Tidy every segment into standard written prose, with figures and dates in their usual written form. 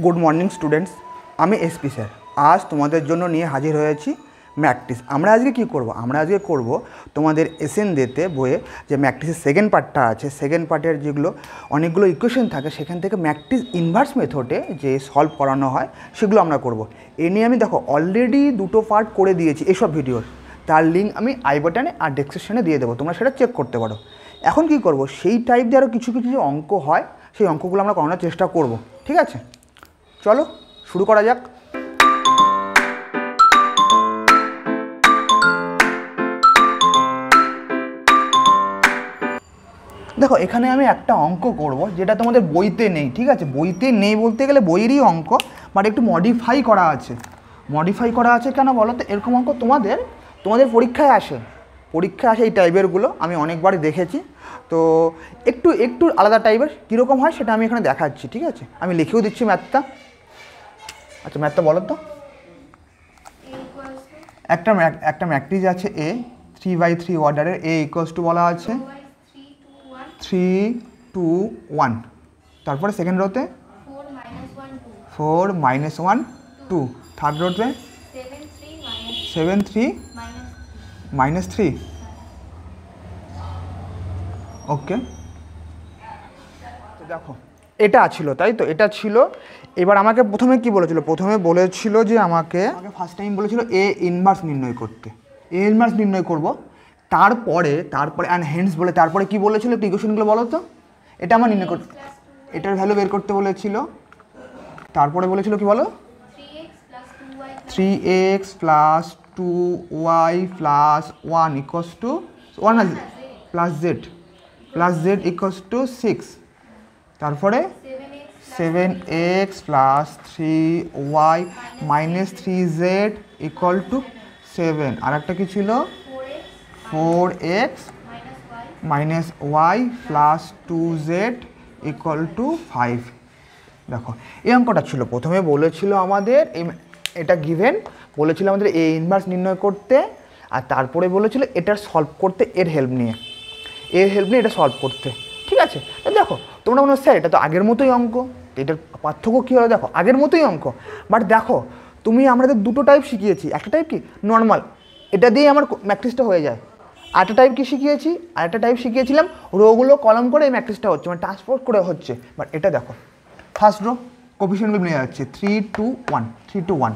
Good morning students, আমি SP sir. আজ তোমাদের জন্য নিয়ে হাজির হয়েছি ম্যাকটিস। আমরা আজকে কি করব? আমরা আজকে করব তোমাদের এসএন ডেতে বইয়ে যে ম্যাকটিসের সেকেন্ড পার্টটা আছে, সেকেন্ড পার্টের যেগুলো অনেকগুলো ইকুয়েশন থাকে সেখান থেকে ম্যাকটিস ইনভার্স মেথডে যে সলভ করানো হয় সেগুলো আমরা করব। এ নিয়ে আমি দেখো অলরেডি দুটো পার্ট করে দিয়েছি এসব ভিডিওর, তার লিঙ্ক আমি আই বাটনে আর ডেসক্রিপশনে দিয়ে দেবো, তোমরা সেটা চেক করতে পারো। এখন কি করব, সেই টাইপ দিয়ে আরও কিছু কিছু যে অঙ্ক হয় সেই অঙ্কগুলো আমরা করানোর চেষ্টা করব, ঠিক আছে? চলো শুরু করা যাক। দেখো এখানে আমি একটা অঙ্ক করব যেটা তোমাদের বইতে নেই, ঠিক আছে? বইতে নেই বলতে গেলে বইয়েরই অঙ্ক, বাট একটু মডিফাই করা আছে। মডিফাই করা আছে কেন বলো তো? এরকম অঙ্ক তোমাদের পরীক্ষায় আসে এই টাইপেরগুলো আমি অনেকবারই দেখেছি। তো একটু আলাদা টাইপের কীরকম হয় সেটা আমি এখানে দেখাচ্ছি, ঠিক আছে? আমি লিখেও দিচ্ছি ম্যাথটা। আচ্ছা ম্যাথটা বলো তো। একটা ম্যাট্রিক্স আছে এ 3/3 অর্ডারের, এ ইকুয়ালস টু বলা আছে 3 2 1, তারপরে সেকেন্ড রোতে 4 -1 2, থার্ড রোতে 7 3 -3। ওকে, দেখো এটা ছিল, তাই তো? এটা ছিল। এবার আমাকে প্রথমে কি বলেছিল? প্রথমে বলেছিল যে আমাকে ফার্স্ট টাইম বলেছিল এ ইনভার্স নির্ণয় করতে। এ ইনভার্স নির্ণয় করব, তারপরে অ্যান্ড হেন্স বলে তারপরে কি বলেছিল একটু ইকুয়েশনগুলো বলো তো। এটা আমার নির্ণয় করতে, এটার ভ্যালু বের করতে বলেছিল। তারপরে বলেছিল কি বলো? 3x + 2y + 1 equals to 1 plus z = 6। তারপরে 7x + 3y - 3z = 7। আর একটা কি ছিল? 4x - y + 2z = 5। দেখো এই অঙ্কটা ছিল। প্রথমে বলেছিল আমাদের এটা গিভেন, বলেছিল আমাদের এ ইনভার্স নির্ণয় করতে, আর তারপরে বলেছিল এটার সলভ করতে এর হেল্প নিয়ে এটা সলভ করতে, ঠিক আছে? তো দেখো তোমরা মনে হচ্ছে স্যার এটা তো আগের মতোই অঙ্ক, এটার পার্থক্য কী হলো? দেখো আগের মতোই অঙ্ক, বাট দেখো আমাদের দুটো টাইপ শিখিয়েছি। একটা টাইপ কি নর্মাল, এটা দিয়ে আমার ম্যাট্রিক্সটা হয়ে যায়। আরেকটা টাইপ কি শিখিয়েছি? আরেকটা টাইপ শিখিয়েছিলাম রোগুলো কলম করে এই ম্যাট্রিক্সটা হচ্ছে, মানে ট্রান্সপোর্ট করে হচ্ছে। বাট এটা দেখো ফার্স্ট রো কোফিশিয়েন্টগুলো নিয়ে যাচ্ছে 3 2 1 3 2 1।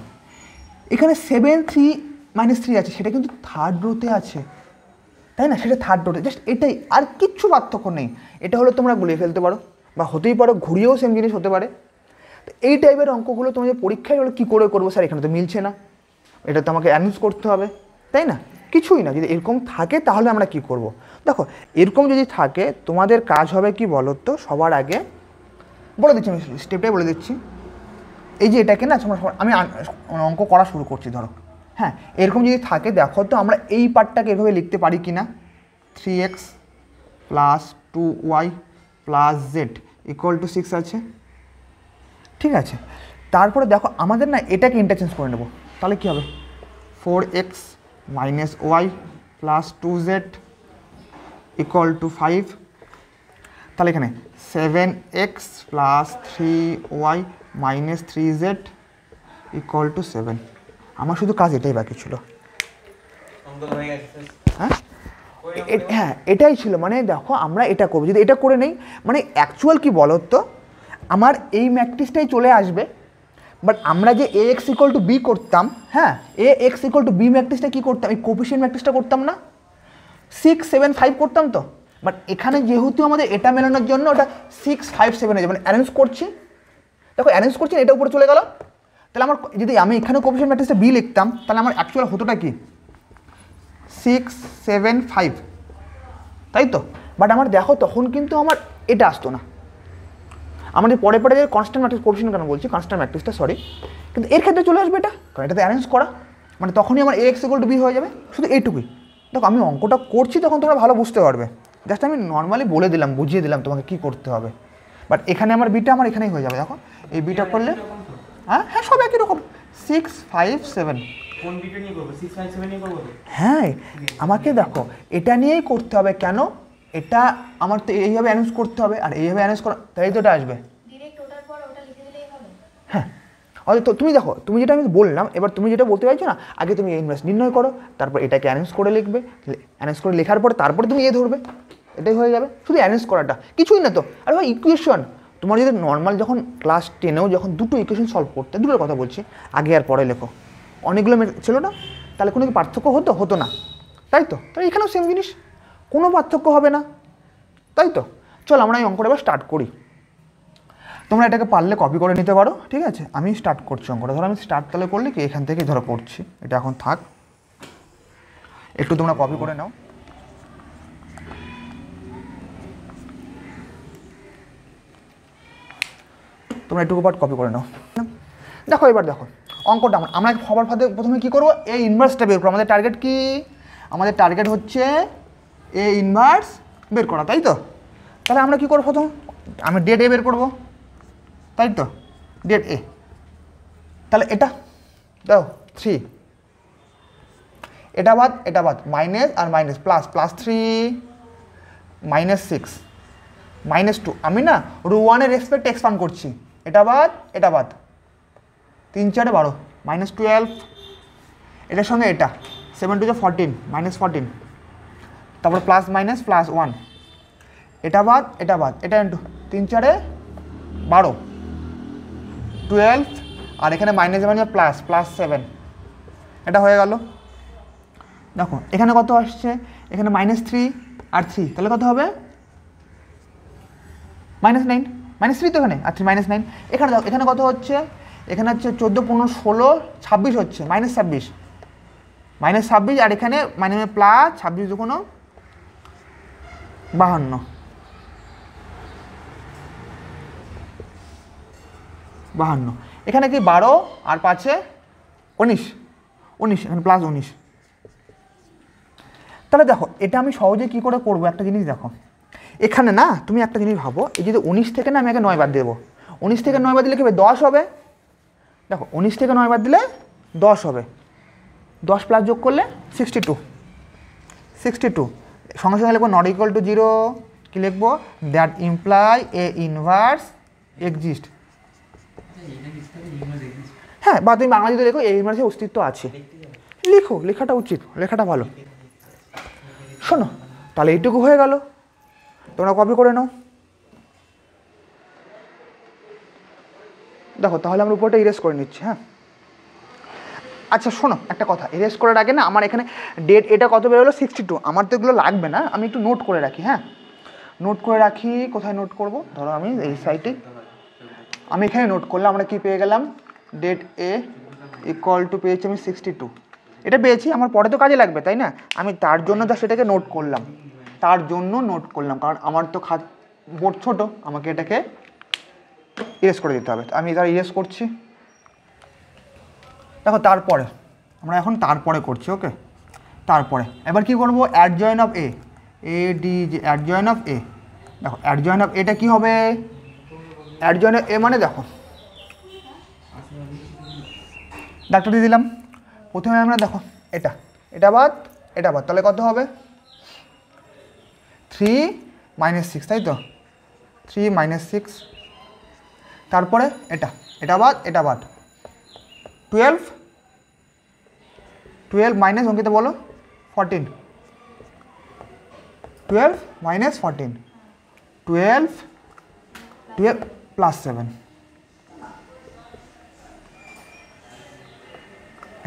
এখানে 7 3 -3 আছে, সেটা কিন্তু থার্ড রোতে আছে, তাই না? সেটা থার্ড রোতে, জাস্ট এটাই, আর কিচ্ছু পার্থক্য নেই। এটা হলো তোমরা গুলিয়ে ফেলতে পারো, বা হতেই পারো ঘুরিয়েও সেম জিনিস হতে পারে। তো এই টাইপের অঙ্কগুলো তোমাদের পরীক্ষায় হলো কী করে করবো স্যার? এখানে তো মিলছে না, এটা তো আমাকে অ্যানালাইজ করতে হবে, তাই না? কিছুই না। যদি এরকম থাকে তাহলে আমরা কি করব? দেখো এরকম যদি থাকে তোমাদের কাজ হবে কি বলো তো? সবার আগে বলে দিচ্ছি, আমি স্টেপটাই বলে দিচ্ছি। এই যে এটাকে না আমি অঙ্ক করা শুরু করছি, ধরো হ্যাঁ এরকম যদি থাকে, দেখো তো আমরা এই পার্টটাকে এভাবে লিখতে পারি কি না? 3x + 2y + z = 6 আছে, ঠিক আছে? তারপরে দেখো আমাদের না এটাকে ইন্টারচেঞ্জ করে নেব, তাহলে কী হবে? 4x - y + 2z = 5। তাহলে এখানে 7x + 3y - 3z = 7। আমার শুধু কাজ এটাই বাকি ছিল। হ্যাঁ এটাই ছিল, মানে দেখো আমরা এটা করবো। যদি এটা করে নেই, মানে অ্যাকচুয়াল কি বলো তো, আমার এই ম্যাট্রিক্সটাই চলে আসবে। বাট আমরা যে ax = b করতাম, হ্যাঁ ax = b ম্যাট্রিক্সটা কী করতাম? এই কোফিশিয়েন্ট ম্যাট্রিক্সটা করতাম না, 6 7 5 করতাম তো। বাট এখানে যেহেতু আমাদের এটা মেলানোর জন্য ওটা 6 5 7 হয়ে যাবে, মানে অ্যারেঞ্জ করছি। দেখো অ্যারেঞ্জ করছি, এটা উপরে চলে গেল। তাহলে আমার যদি আমি এখানে কোফিশিয়েন্ট ম্যাট্রিক্সটা b লিখতাম, তাহলে আমার অ্যাকচুয়াল হতোটা কি? 6 7 5, তাই তো? বাট আমার দেখো তখন কিন্তু আমার এটা আসতো না। আমাদের পরে যে কনস্ট্যান্ট ম্যাট্রিক্স, কোফিশিয়েন্ট কেন বলছি, কনস্ট্যান্ট ম্যাট্রিক্সটা সরি, কিন্তু এর ক্ষেত্রে চলে আসবে এটা, কারণ এটাতে অ্যারেঞ্জ করা, মানে তখনই আমার ax = b হয়ে যাবে। শুধু এইটুকুই। দেখো আমি অঙ্কটা করছি তখন তোমরা ভালো বুঝতে পারবে, জাস্ট আমি নর্মালি বলে দিলাম, বুঝিয়ে দিলাম তোমাকে কী করতে হবে। বাট এখানে আমার বিটা আমার এখানেই হয়ে যাবে। দেখো এই বিটা করলে হ্যাঁ সব একই রকম 6 5 7। কোন বিটা নিয়ে করব? 6 5 7 নিয়ে করব তো? হ্যাঁ আমাকে দেখো এটা নিয়েই করতে হবে। কেন? এটা আমার তো এইভাবে অ্যানাউন্স করতে হবে, আর এইভাবে অ্যানাউন্স করা, তাই তো এটা আসবে। হ্যাঁ, অর্থাৎ তুমি দেখো, তুমি যেটা আমি বললাম, এবার তুমি যেটা বলতে চাইছো না, আগে তুমি ইনভার্স নির্ণয় করো, তারপর এটাকে অ্যারেঞ্জ করে লিখবে, অ্যারেঞ্জ করে লেখার পরে তারপরে তুমি ধরবে, এটাই হয়ে যাবে। শুধু অ্যারেঞ্জ করাটা, কিছুই না তো। আর ভাই ইকুয়েশন, তোমার যদি নর্মাল যখন ক্লাস 10-এও যখন দুটো ইকুয়েশন সলভ করতে, দুটোর কথা বলছি, আগে আর পরে লেখো, অনেকগুলো ছিল না, তাহলে কোনো কি পার্থক্য হতো না, তাই তো? তাই এখানেও সেম জিনিস, কোনো পার্থক্য হবে না, তাই তো? চলো আমরা এই অঙ্কটা এবার স্টার্ট করি। তোমরা এটাকে পারলে কপি করে নিতে পারো, ঠিক আছে? আমি স্টার্ট করছি অঙ্কটা। ধরো আমি স্টার্ট তাহলে করলে কি এখান থেকে ধরো করছি, এটা এখন থাক, একটু তোমরা কপি করে নাও। তোমরা একটু পার্ট কপি করে নাও। দেখো এবার দেখো অঙ্কটা আমরা সবার ফাঁদে প্রথমে কী করবো, এ ইনভার্সটা বের করবো। আমাদের টার্গেট কি? আমাদের টার্গেট হচ্ছে এ ইনভার্স বের করা, তাই তো? তাহলে আমরা কী করবো, প্রথম আমি ডেট এ বের করবো, তাই তো? ডেট এ, তাহলে এটা দাও 3, এটা বাদ মাইনাস আর মাইনাস প্লাস, +3 -6 -2, আমি না রো 1-এর রেসপেক্ট এক্সপান্ড করছি, এটা বাদ 3 4 12 -12, এটার সঙ্গে এটা 7 2 14 -14, তারপর প্লাস মাইনাস +1, এটা বাদ এটা ইন্টু 3 4 12 12, আর এখানে মাইনাস মানে +7, এটা হয়ে গেল। দেখো এখানে কত আসছে, এখানে -3 আর 3, তাহলে কত হবে? -9, -3 তো এখানে, আর 3 -9, এখানে দেখো এখানে কত হচ্ছে, এখানে হচ্ছে 14 15 16 26 হচ্ছে, -26, আর এখানে মানে +26 দুগুণ 52, এখানে কি 12 আর 5-এ 19, এখানে +19। তাহলে দেখো এটা আমি সহজে কি করে করবো, একটা জিনিস দেখো, এখানে না তুমি একটা জিনিস ভাবো, এই যদি 19 থেকে না আমি আগে 9 বাদ দেবো, 19 থেকে 9 বাদ দিলে কি হবে, 10 হবে। দেখো 19 থেকে 9 বাদ দিলে 10 হবে, 10 প্লাস যোগ করলে 62, সঙ্গে সঙ্গে লিখবো নট ইকুয়াল টু 0, কি লিখবো, that imply A inverse exist. হ্যাঁ, বা তুমি বাংলা যদি লেখো এ ইনভার্সের অস্তিত্ব আছে, লিখো, লেখাটা উচিত, লেখাটা ভালো। শোনো তাহলে এইটুকু হয়ে গেল, তোমরা কপি করে নাও। দেখো তাহলে আমরা উপরটা ইরেজ করে নিচ্ছি। হ্যাঁ আচ্ছা শোনো একটা কথা, ইরেজ করার আগে না আমার এখানে ডেট এটা কত বেরোলো 62, আমার তো এগুলো লাগবে না, আমি একটু নোট করে রাখি। হ্যাঁ নোট করে রাখি, কোথায় নোট করব, ধরো আমি এই সাইটে, আমি এখানে নোট করলাম, আমরা কি পেয়ে গেলাম, ডেট এ ইকুয়াল টু পেয়েছি আমি 62, এটা পেয়েছি, আমার পরে তো কাজে লাগবে তাই না, আমি তার জন্য জাস্ট এটাকে নোট করলাম, কারণ আমার তো বোর্ড ছোট, আমাকে এটাকে ইরেজ করে দিতে হবে, আমি এটা ইরেজ করছি। দেখো তারপরে আমরা এখন তারপরে করছি, ওকে, তারপরে এবার কি করব, অ্যাডজয়েন্ট অফ এ ডি যে অ্যাডজয়েন্ট অফ এ, দেখো অ্যাডজয়েন্ট অফ এটা কি হবে, অ্যাডজয়েন্ট অফ এ মানে দেখো ডাক্তার দিয়ে দিলাম, প্রথমে আমরা দেখো এটা বাদ, তাহলে কত হবে 3 - 6, তাই তো 3 - 6, তারপরে এটা বাদ 12 মাইনাস অঙ্কিত বলো 14, 12 - 14, 12 +7,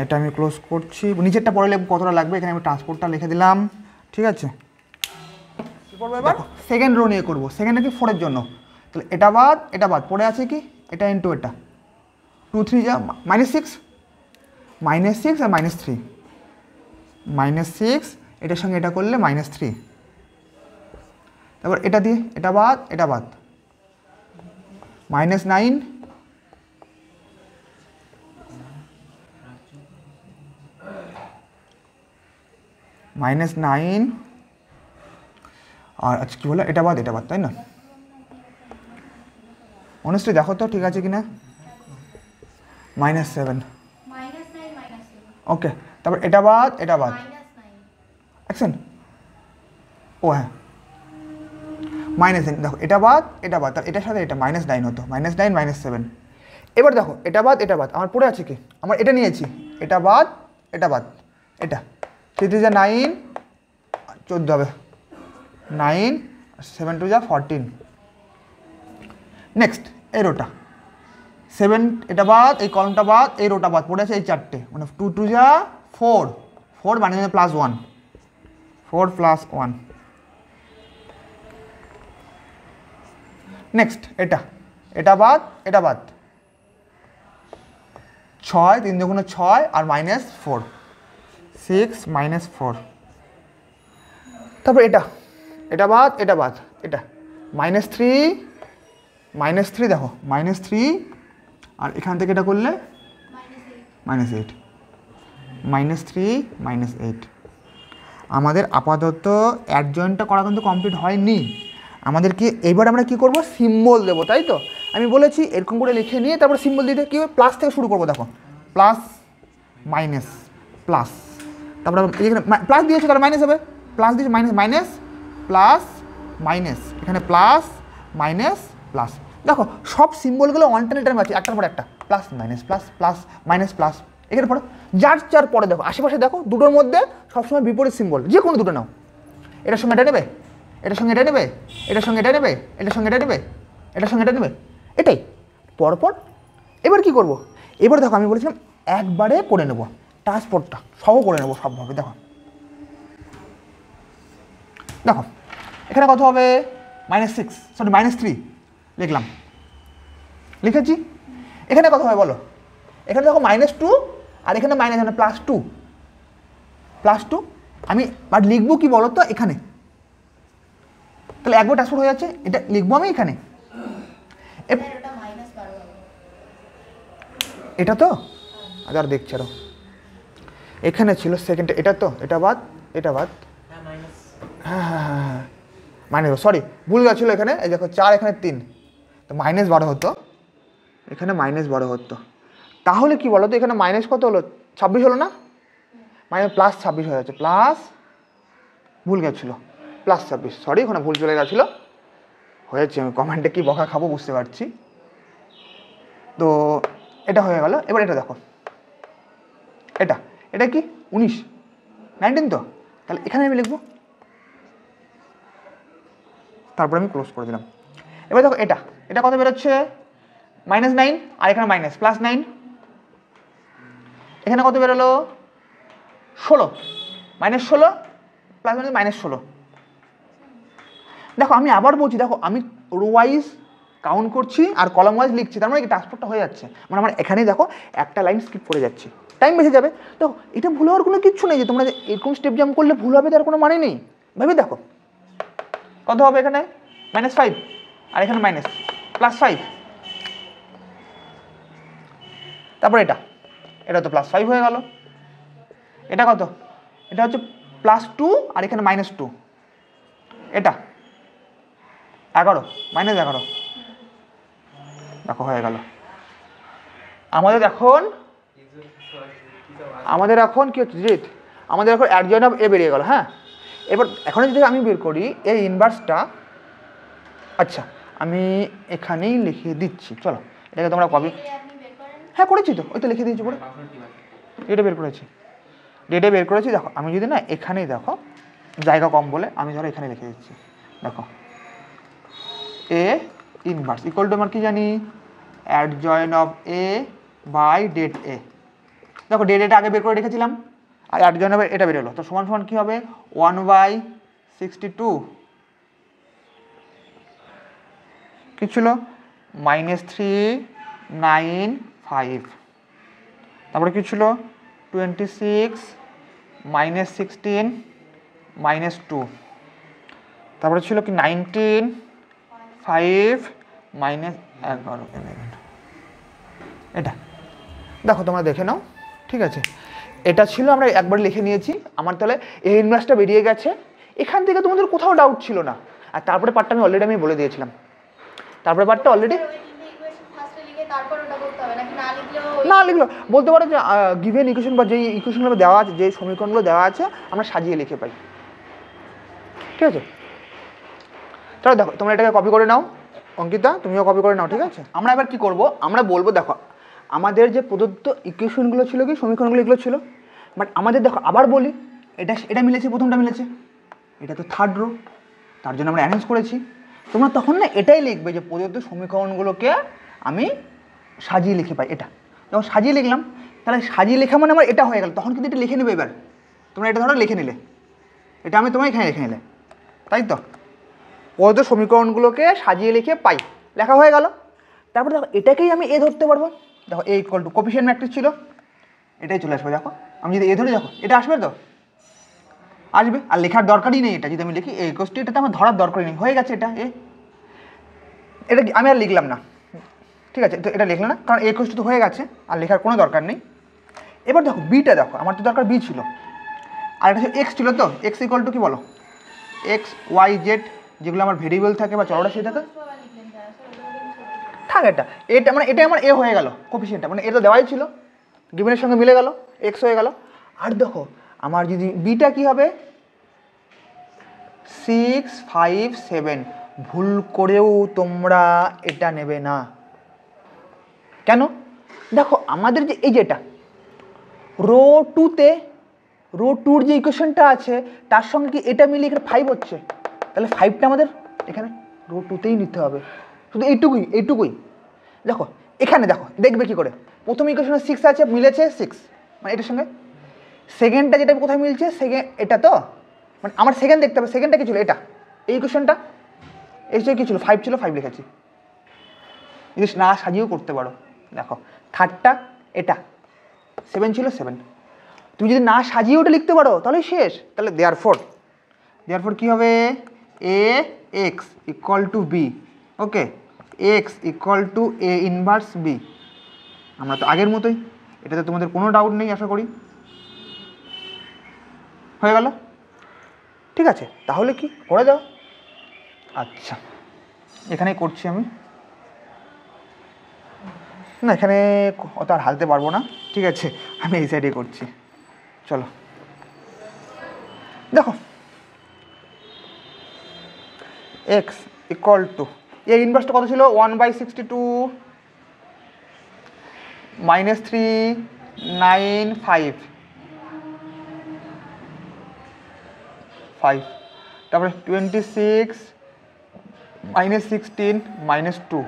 এটা আমি ক্লোজ করছি, নিচেরটা পরে লিখব কতটা লাগবে, এখানে আমি ট্রান্সপোর্টটা লিখে দিলাম, ঠিক আছে। কী করবো এবার, সেকেন্ড রো নিয়ে করবো, সেকেন্ডে কি 4-এর জন্য, তাহলে এটা বাদ পড়ে আছে কি, এটা ইন্টু এটা 2 3 যা -6 আর -3, -6 এটার সঙ্গে এটা করলে -3, তারপর এটা দিয়ে এটা বাদ -9 -9 আর আচ্ছা কী বলে এটা বাদ তাই না, অনেস্টলি দেখো তো ঠিক আছে কি না, -7, ওকে, তারপর এটা বাদ অ্যাকশন, ও হ্যাঁ -9, দেখো এটা বাদ তার এটার সাথে এটা -9 হতো, -9 -7, এবার দেখো এটা বাদ আমার পড়ে আছে কি, আমার এটা নিয়েছি, এটা বাদ এটা 3 3 যা 9, 14 হবে, 9 7 2 যা 14। নেক্সট এই রোটা 7, এটা বাদ, এই কলমটা বাদ, এই রোটা বাদ, পড়ে আছে এই 4টে, মানে 2 2 যা 4, 4 মানে +1, 4 + 1। নেক্সট এটা বাদ 6 3 দুগুণে 6 আর -4, 6 -4। তারপর এটা বাদ এটা -3 দেখো, -3 আর এখান থেকে এটা করলে -8, -3 -8। আমাদের আপাতত অ্যাডজয়েন্টটা করা কিন্তু কমপ্লিট হয়নি। আমাদেরকে এবার আমরা কি করব, সিম্বল দেবো, তাই তো? আমি বলেছি এরকম করে লিখে নিয়ে তারপরে সিম্বল দিতে কী হবে, প্লাস থেকে শুরু করবো। দেখো প্লাস মাইনাস প্লাস, তারপরে এখানে প্লাস দিয়েছে তাহলে মাইনাস হবে, প্লাস দিয়েছে মাইনাস প্লাস মাইনাস, এখানে প্লাস মাইনাস প্লাস। দেখো সব সিম্বলগুলো অল্টারনেটার আছে, একটার পর একটা, plus minus plus plus minus plus. এখানে পড়ো যার পরে দেখো আশেপাশে দেখো দুটোর মধ্যে সবসময় বিপরীত সিম্বল, যে কোনো দুটো নাও, এটার সঙ্গে এটা নেবে, এটার সঙ্গে এটা নেবে, এটার সঙ্গে এটা নেবে, এটার সঙ্গে এটা নেবে, এটার সঙ্গে এটা নেবে, এটাই পরপর। এবার কি করব, এবার দেখো আমি বলেছিলাম একবারে করে নেব, ট্রান্সপোর্টটা সহ করে নেব সবভাবে। দেখো এখানে কত হবে, -3 লিখলাম, লিখেছি। এখানে কত হবে বলো, এখানে দেখো -2 আর এখানে +2 আমি বাট লিখবো কি বলো তো, এখানে তাহলে একবার ট্রান্সফার হয়ে যাচ্ছে, এটা লিখবো আমি এখানে। এটা তো আর দেখছি আরো, এখানে ছিল সেকেন্ড, এটা তো এটা বাদ হ্যাঁ মাইনাস, সরি ভুল গেছিলো, এখানে এই দেখো 4 এখানে 3, তো -12 হতো, এখানে -12 হতো। তাহলে কি বলো তো, এখানে মাইনাস কত হলো, 26 হলো না, +26 হয়ে যাচ্ছে, প্লাস ভুল গেছিলো +26, সরি ওখানে ভুল চলে গেছিলো, হয়েছে। আমি কমেন্টে কি বকা খাবো বুঝতে পারছি। তো এটা হয়ে গেল। এবার এটা দেখো, এটা কি 19 তো, তাহলে এখানে আমি লিখবো, তারপরে আমি ক্লোজ করে দিলাম। এবার দেখো এটা কত বেরোচ্ছে, -9 আর এখানে মাইনাস +9, এখানে কত বেরোলো 16, -16 +16। দেখো আমি আবার বলছি, দেখো আমি রো ওয়াইজ কাউন্ট করছি আর কলাম ওয়াইজ লিখছি, তার মানে কি ট্রান্সপোর্টটা হয়ে যাচ্ছে, মানে আমার এখানেই দেখো একটা লাইন স্কিপ করে যাচ্ছে, টাইম বেঁচে যাবে। দেখো এটা ভুল হওয়ার কোনো কিচ্ছু নেই, যে তোমরা এরকম স্টেপ জাম্প করলে ভুল হবে তার কোনো মানে নেই। ভেবে দেখো কত হবে, এখানে -5 আর এখানে +5, তারপর এটা তো +5 হয়ে গেল। এটা কত, এটা হচ্ছে +2 আর এখানে -2, এটা 11 -11, দেখো হয়ে গেল। আমাদের এখন কি হচ্ছে, জিত আমাদের এখন অ্যাডজয়েন্ট অফ এ বেরিয়ে গেল। হ্যাঁ, এবার এখন যদি আমি বের করি এই ইনভার্সটা, আচ্ছা আমি এখানেই লিখে দিচ্ছি, চলো এটাকে তোমরা কপি, হ্যাঁ করেছি তো, ওই তো লিখে দিয়েছি পুরো, ডেটা বের করেছি। দেখো আমি যদি না এখানেই, দেখো জায়গা কম বলে আমি ধরো এখানে লিখে দিচ্ছি, দেখো এ ইনভার্স ইকুয়াল টু আমার কি জানি, adjoint of A by det A. দেখো ডেট এটা আগে বের করে রেখেছিলাম, আর অ্যাডজয়েন্ট অফ এটা বেরোলো, তো সমান কি হবে 1/62, কি ছিল -395, তারপরে কি ছিল 26 -16 -2, তারপরে ছিল কি 19 5 -11 11। এটা দেখো তোমরা দেখে নাও, ঠিক আছে। এটা ছিল, আমরা একবার লিখে নিয়েছি, আমার তাহলে এই ইনভার্সটা বেরিয়ে গেছে। এখান থেকে তোমাদের কোথাও ডাউট ছিল না। আর তারপরে পার্টটা আমি বলে দিয়েছিলাম, তারপরে পার্টটা অলরেডি না লিখলো বলতে পারো যে গিভেন ইকুয়েশন বা যেই ইকুয়েশনগুলো দেওয়া আছে, যে সমীকরণগুলো দেওয়া আছে আমরা সাজিয়ে লিখে পাই, ঠিক আছে। তাহলে দেখো তোমরা এটাকে কপি করে নাও, অঙ্কিতা তুমিও কপি করে নাও, ঠিক আছে। আমরা এবার কি করব, আমরা বলবো দেখো আমাদের যে প্রদত্ত ইকুয়েশনগুলো ছিল কি সমীকরণগুলো এগুলো ছিল, বাট আমাদের দেখো আবার বলি এটা মিলেছে, প্রথমটা মিলেছে, এটা তো থার্ড রো, তার জন্য আমরা অ্যারেঞ্জ করেছি। তোমরা তখন না এটাই লিখবে যে প্রদত্ত সমীকরণগুলোকে আমি সাজিয়ে লিখে পাই। এটা যখন সাজিয়ে লিখলাম, তাহলে সাজিয়ে লেখা মানে আমার এটা হয়ে গেল, তখন কিন্তু এটা লিখে নেবে। এবার তোমরা এটা ধরো লিখে নিলে, এটা আমি তোমার এখানে লিখে নিলে, তাই তো প্রদত্ত সমীকরণগুলোকে সাজিয়ে লিখে পাই, লেখা হয়ে গেল। তারপরে দেখো এটাকেই আমি এ ধরতে পারবো। দেখো এ ইকুয়াল টু কোফিশিয়েন্ট ম্যাট্রিক্স ছিল, এটাই চলে আসবে। দেখো আমি যদি এ ধরে, দেখো এটা আসবে তো আসবে, আর লেখার দরকারই নেই। এটা যদি আমি লিখি এ ইকুয়াল টু, এটাতে আমার ধরার দরকারই নেই, হয়ে গেছে এটা এ। এটা আমি আর লিখলাম না, ঠিক আছে, তো এটা লিখলাম না, কারণ এ ইকুয়াল টু তো হয়ে গেছে, আর লেখার কোনো দরকার নেই। এবার দেখো বিটা, দেখো আমার তো দরকার বি ছিল, আর এটা এক্স ছিল, তো এক্স ইকুয়াল টু কি বলো, এক্স ওয়াই জেড, যেগুলো আমার ভেরিয়েবল থাকে বা চলরাশি থাকে থাক। এটা মানে এটা আমার এ হয়ে গেল কোফিশিয়েন্টটা, মানে এটা দেওয়াই ছিল, গিভেনের সঙ্গে মিলে গেল, এক্স হয়ে গেল। আর দেখো আমার যদি বিটা কি হবে 6, 5, 7, ভুল করেও তোমরা এটা নেবে না। কেন? দেখো আমাদের যে এই যেটা রো টুতে, রো টুর যে ইকুয়েশনটা আছে তার সঙ্গে কি এটা মিলিয়ে এখানে 5 হচ্ছে, তাহলে 5টা আমাদের এখানে রো টুতেই নিতে হবে, শুধু এইটুকুই। দেখো এখানে দেখো দেখবে কি করে, প্রথম ইকুয়েশনে 6 আছে, মিলেছে 6, মানে এটার সঙ্গে সেকেন্ডটা যেটা কোথায় মিলছে, সেকেন্ড এটা তো, মানে আমার সেকেন্ড দেখতে হবে, সেকেন্ডটা কি ছিল এটা, এই ইকুয়েশনটা, এই কি ছিল 5 ছিল, 5 লিখেছি। যদি না সাজিয়েও করতে পারো, দেখো থার্ডটা এটা 7 ছিল 7, তুমি যদি না সাজিয়ে ওটা লিখতে পারো তাহলে শেষ। তাহলে দেয়ারফর কি হবে, A X equal to B, okay, X equal to A inverse B. আমরা তো আগের মতোই, এটাতে তোমাদের কোনো ডাউট নেই আশা করি, হয়ে গেল, ঠিক আছে। তাহলে কি করে দাও, আচ্ছা এখানেই করছি আমি, না এখানে অত আর হালতে পারবো না, ঠিক আছে আমি এই সাইডে করছি। চলো দেখো এক্স ইকুয়াল টু এ ইনভার্সটা কত ছিল, 1/62 -395, তারপরে 26 -16 -2,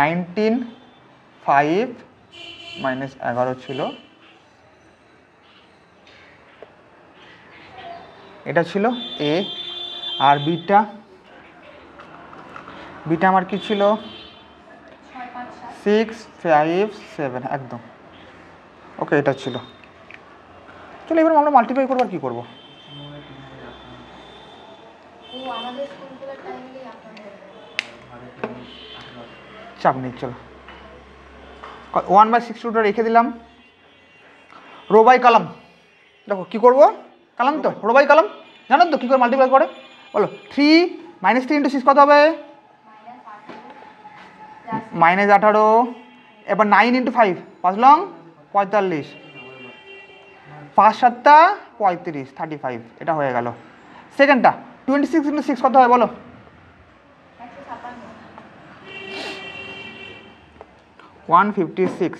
19, 5 -11 ছিল, এটা ছিল এ। আর বিটা আমার কি ছিল 6, 5, 7, একদম ওকে, এটা ছিল। চলো এবার আমরা মাল্টিপ্লাই করবো, আর কি করবো, চাপ নেই। চলো 1/62 রেখে দিলাম, রো বাই কলাম। দেখো কী করবো, কলাম তো, রো বাই কলাম, জানো তো কী করে মাল্টিপ্লাই করে, বলো 3 -3 × 6 কত হবে, -18, এবার 9 × 5, 5 লং 45, 5 7 35, 35, এটা হয়ে গেল। সেকেন্ডটা 26 × 6 কত হয় বলো, 156,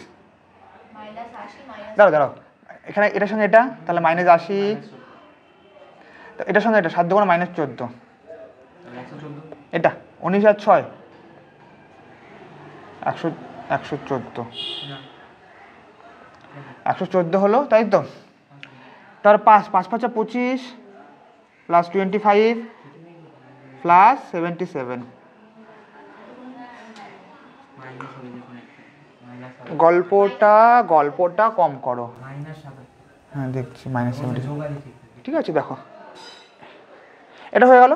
দাঁড়াও এখানে এটার সঙ্গে এটা, তাহলে -80, এটার সঙ্গে এটা 7 × -14, এটা 19 আর 6 114, 114 হলো, তাই তো। তার 5 5 5 25 +25 +77, গল্পটা কম করো, হ্যাঁ দেখছি -70, ঠিক আছে। দেখো এটা হয়ে গেল।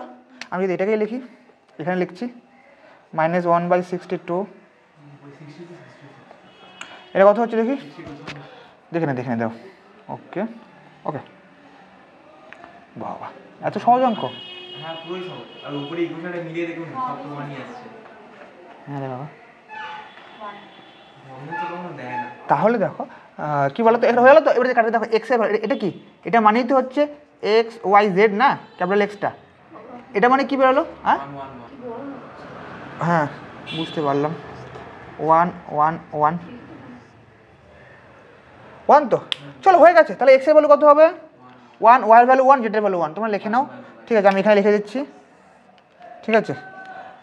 আমি যদি এটাকেই লিখি, এখানে লিখছি -1/62, এটা কত হচ্ছে দেখি, দেখে নে দাও, ওকে ওকে, বাবা এত সহজ অঙ্ক, হ্যাঁ রে বাবা। তাহলে দেখো কি বলতো, এটা হয়ে গেল তো। এবারে কাটে দেখো এক্স, এটা কি, এটা মানেই তো হচ্ছে এক্স ওয়াই জেড না, ক্যাপিটাল এক্সটা, এটা মানে কি বেরোলো, হ্যাঁ বুঝতে পারলাম। 1 1 1 1 তো চলো হয়ে গেছে। তাহলে এক্স এর ভ্যালু কত হবে 1, ওয়াই এর ভ্যালু 1, জেড এর ভ্যালু 1। তোমরা লিখে নাও, ঠিক আছে, আমি এখানে লিখে দিচ্ছি, ঠিক আছে।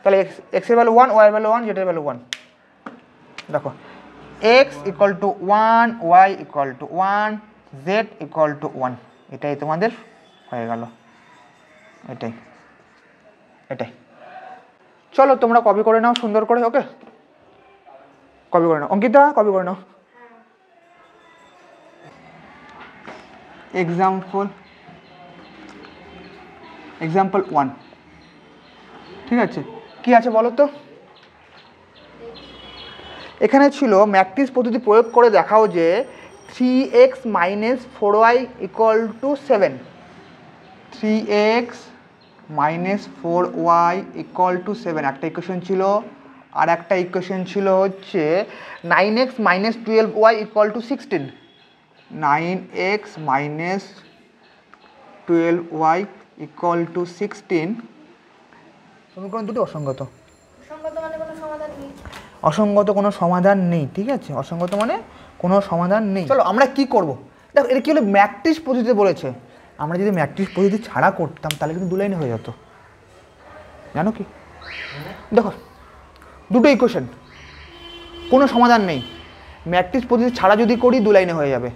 তাহলে এক্স এর ভ্যালু 1, ওয়াই এর ভ্যালু 1, জেড এর ভ্যালু 1। দেখো X equal to 1, Y equal to 1, Z equal to 1। এটাই তোমাদের হয়ে গেল, এটাই এটাই। চলো তোমরা কপি করে নাও সুন্দর করে, ওকে, কপি করে নাও। অঙ্কিতা কপি করে নাও। এক্সাম্পল 1, ঠিক আছে, কি আছে বলো তো? এখানে ছিল ম্যাট্রিক্স পদ্ধতি প্রয়োগ করে দেখাও যে 3x - 4y = 7। 3x - 4y = 7 একটা ইকুয়েশন ছিল। আর একটা ইকুয়েশন ছিল হচ্ছে 9x - 12y = 16। 9x - 12y = 16। সমীকরণ দুটি অসঙ্গত। অসঙ্গত কোনো সমাধান নেই, ঠিক আছে, অসঙ্গত মানে কোনো সমাধান নেই। চলো আমরা কি করব, দেখো এটা কি হলো, ম্যাট্রিক্স পদ্ধতিতে বলেছে। আমরা যদি ম্যাট্রিক্স পদ্ধতি ছাড়া করতাম তাহলে কিন্তু 2 লাইনে হয়ে যেত, জানো কি? দেখো দুটো ইকুয়েশন, কোনো সমাধান নেই। ম্যাট্রিক্স পদ্ধতি ছাড়া যদি করি 2 লাইনে হয়ে যাবে।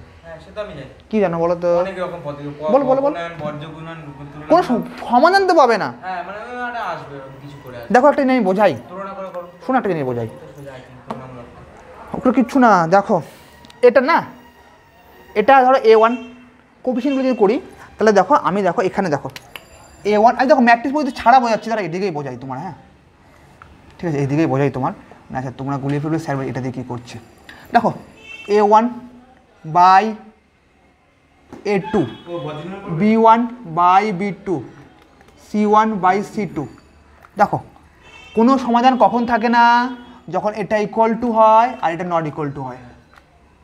কি জানো বলো তো? বলো বলো বলো। কোনো সমাধান তো পাবে না। দেখো একটা জিনিস বোঝাই, শোনো একটা জিনিস বোঝাই, ওগুলো কিচ্ছু না। দেখো এটা না, এটা ধরো A1 কোফিশিয়েন্টগুলো যদি করি তাহলে দেখো, আমি দেখো এখানে দেখো A1, আমি দেখো ম্যাট্রিক্স পদ্ধতি ছাড়া বোঝাচ্ছি, তারা এদিকেই বোঝাই তোমার, হ্যাঁ ঠিক আছে, এইদিকেই বোঝাই তোমার না। আচ্ছা তোমরা গুলিয়ে ফেলবে স্যার এটা দিয়ে কী করছে। দেখো A1 by A2, B1 by B2, C1 by C2। দেখো কোনো সমাধান কখন থাকে না, যখন এটা ইকুয়াল টু হয় আর এটা নট ইকুয়াল টু হয়।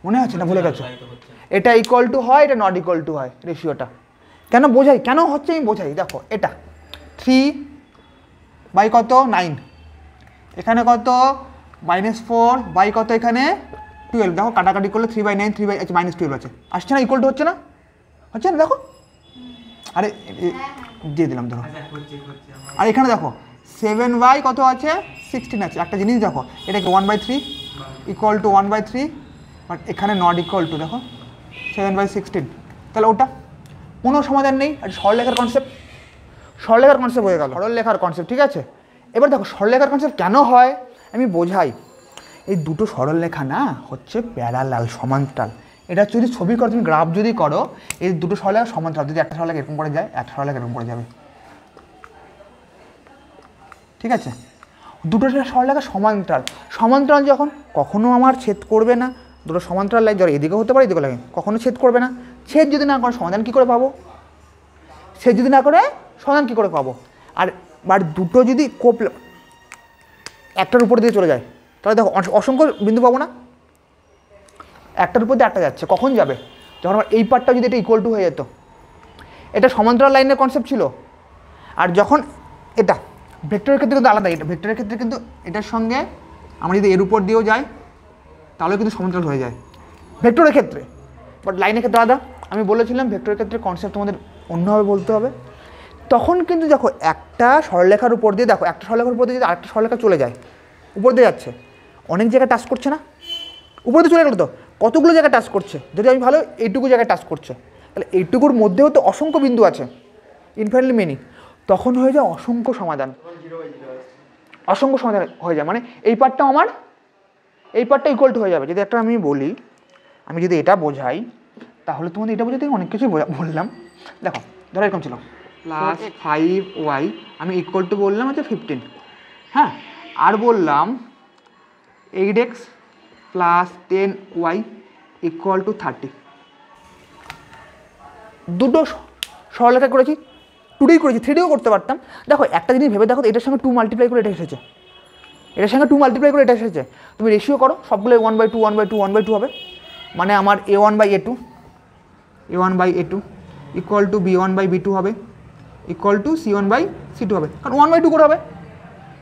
মনে হচ্ছে না, ভুলে গেছো? এটা ইকুয়াল টু হয়, এটা নট ইকুয়াল টু হয়, রেশিওটা। কেন বোঝাই, কেন হচ্ছে আমি বোঝাই। দেখো এটা 3 বাই কত 9, এখানে কত -4 বাই কত এখানে 12। দেখো কাটাকাটি করলে 3/9, 3 বাই -12 আছে, আসছে না, ইকুয়াল টু হচ্ছে না, হচ্ছে না, দেখো। আরে দিয়ে দিলাম ধরো। আর এখানে দেখো 7 বাই কত আছে 16 আছে। একটা জিনিস দেখো, এটা 1/3 ইকুয়াল টু 1/3, বাট এখানে নট ইকুয়াল টু, দেখো 7/16। তাহলে ওটা কোনো সমাধান নেই। আর সরলরেখার কনসেপ্ট, সরলরেখার কনসেপ্ট হয়ে গেল, সরলরেখার কনসেপ্ট, ঠিক আছে। এবার দেখো সরলরেখার কনসেপ্ট কেন হয় আমি বোঝাই। এই দুটো সরলরেখা না হচ্ছে প্যারালাল, সমান্তরাল। এটা যদি ছবি করো, তুমি গ্রাফ যদি করো, এই দুটো সরলরেখা সমান্তরাল। যদি একটা সরলরেখা এরকম করে যায়, একটা সরলরেখা এরকম করে যাবে, ঠিক আছে। দুটো সরলরেখা সমান্তরাল, সমান্তরাল যখন কখনো আমার ছেদ করবে না। দুটো সমান্তরাল লাইন ধরো এদিকে হতে পারে, এদিকে লাগে, কখনো ছেদ করবে না। ছেদ যদি না করে সমাধান কী করে পাবো? ছেদ যদি না করে সমাধান কী করে পাবো? আর দুটো যদি একটার উপর দিয়ে চলে যায় তাহলে দেখো অসংখ্য বিন্দু পাবো না। একটার উপর দিয়ে একটা যাচ্ছে, কখন যাবে? যখন আমার এই পার্টটা যদি এটা ইকুয়াল টু হয়ে যেত। এটা সমান্তরাল লাইনের কনসেপ্ট ছিল। আর যখন এটা ভেক্টরের ক্ষেত্রে কিন্তু আলাদা, এটা ভেক্টরের ক্ষেত্রে কিন্তু এটার সঙ্গে আমরা যদি এর উপর দিয়েও যাই তাহলে কিন্তু সমান্তরাল হয়ে যায় ভেক্টরের ক্ষেত্রে, বাট লাইনের ক্ষেত্রে আলাদা। আমি বলেছিলাম ভেক্টরের ক্ষেত্রে কনসেপ্ট তোমাদের অন্যভাবে বলতে হবে। তখন কিন্তু দেখো একটা সরলরেখার উপর দিয়ে, দেখো একটা সরলরেখার উপর দিয়ে যদি আরেকটা সরলরেখা চলে যায়, উপর দিয়ে যাচ্ছে, অনেক জায়গায় টাচ করছে না? উপর দিয়ে চলে গেলো তো কতগুলো জায়গায় টাচ করছে। যদি আমি ভালো এইটুকু জায়গায় টাচ করছে, তাহলে এইটুকুর মধ্যেও তো অসংখ্য বিন্দু আছে, ইনফাইনাইটলি মেনি। তখন হয়ে যায় অসংখ্য সমাধান, অসংখ্য সমাধান হয়ে যায়। মানে এই পার্টটা আমার, এই পার্টটা ইকুয়াল টু হয়ে যাবে। যদি একটা আমি বলি, আমি যদি এটা বোঝাই তাহলে তোমাদের এটা বোঝাতে অনেক কিছুই বললাম। দেখো ধরো এরকম ছিল +5y, আমি ইকুয়াল টু বললাম হচ্ছে 15, হ্যাঁ, আর বললাম 8x + 10y ইকুয়াল টু 30। দুটো সরলরেখা করেছি, 2D করেছি, 3Dও করতে পারতাম। দেখো একটা জিনিস ভেবে দেখো, এটার সঙ্গে 2 মাল্টিপ্লাই করে এটা এসেছে, এটার সঙ্গে 2 মাল্টিপ্লাই করে এটা এসেছে। তুমি রেশিও করো, সবগুলো 1/2 1/2 1/2 হবে। মানে আমার A1/A2 ইকুয়াল টু B1/B2 হবে, ইকুয়াল টু C1/C2 হবে, কারণ 1/2 করে হবে।